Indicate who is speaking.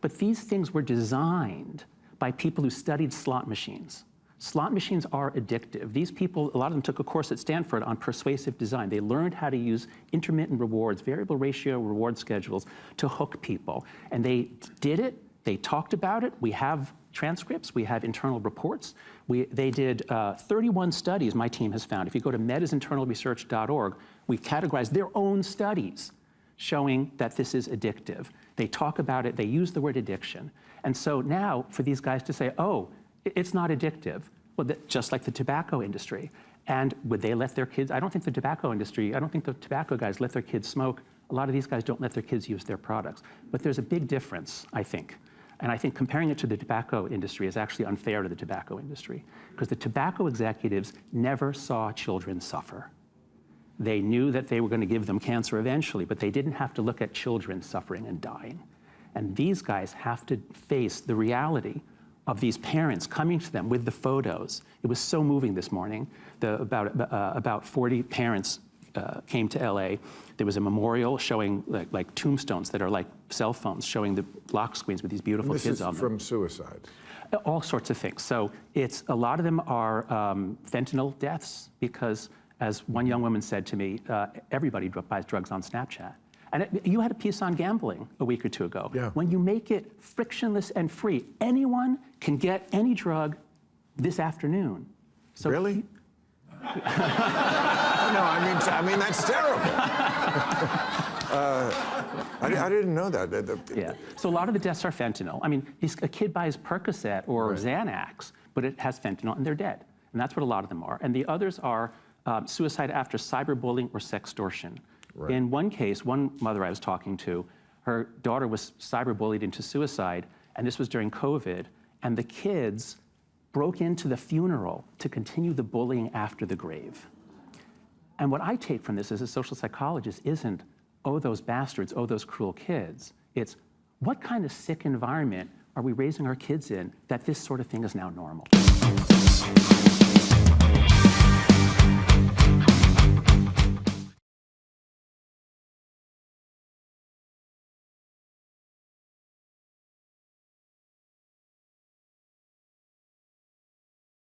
Speaker 1: But these things were designed by people who studied slot machines. Slot machines are addictive. These people, a lot of them took a course at Stanford on persuasive design. They learned how to use intermittent rewards, variable ratio reward schedules to hook people. And they did it, they talked about it. We have transcripts, we have internal reports. They did 31 studies, my team has found. If you go to metasinternalresearch.org, we've categorized their own studies showing that this is addictive. They talk about it, they use the word addiction. And so now for these guys to say, oh, it's not addictive, well, just like the tobacco industry. And would they let their kids, I don't think the tobacco guys let their kids smoke. A lot of these guys don't let their kids use their products. But there's a big difference, I think. And I think comparing it to the tobacco industry is actually unfair to the tobacco industry, because the tobacco executives never saw children suffer. They knew that they were going to give them cancer eventually, but they didn't have to look at children suffering and dying. And these guys have to face the reality of these parents coming to them with the photos. It was so moving this morning. About 40 parents came to LA. There was a memorial showing like tombstones that are like cell phones, showing the lock screens with these beautiful kids on them.
Speaker 2: From suicide?
Speaker 1: All sorts of things. So a lot of them are fentanyl deaths, because as one young woman said to me, everybody buys drugs on Snapchat. And you had a piece on gambling a week or two ago.
Speaker 2: Yeah.
Speaker 1: When you make it frictionless and free, anyone can get any drug this afternoon. So
Speaker 2: really? No, I mean that's terrible. I didn't know that.
Speaker 1: Yeah. So a lot of the deaths are fentanyl. I mean, a kid buys Percocet or Xanax, but it has fentanyl, and they're dead. And that's what a lot of them are. And the others are suicide after cyberbullying or sextortion. Right. In one case, one mother I was talking to, her daughter was cyberbullied into suicide, and this was during COVID, and the kids broke into the funeral to continue the bullying after the grave. And what I take from this as a social psychologist isn't, oh, those bastards, oh, those cruel kids. It's, what kind of sick environment are we raising our kids in that this sort of thing is now normal?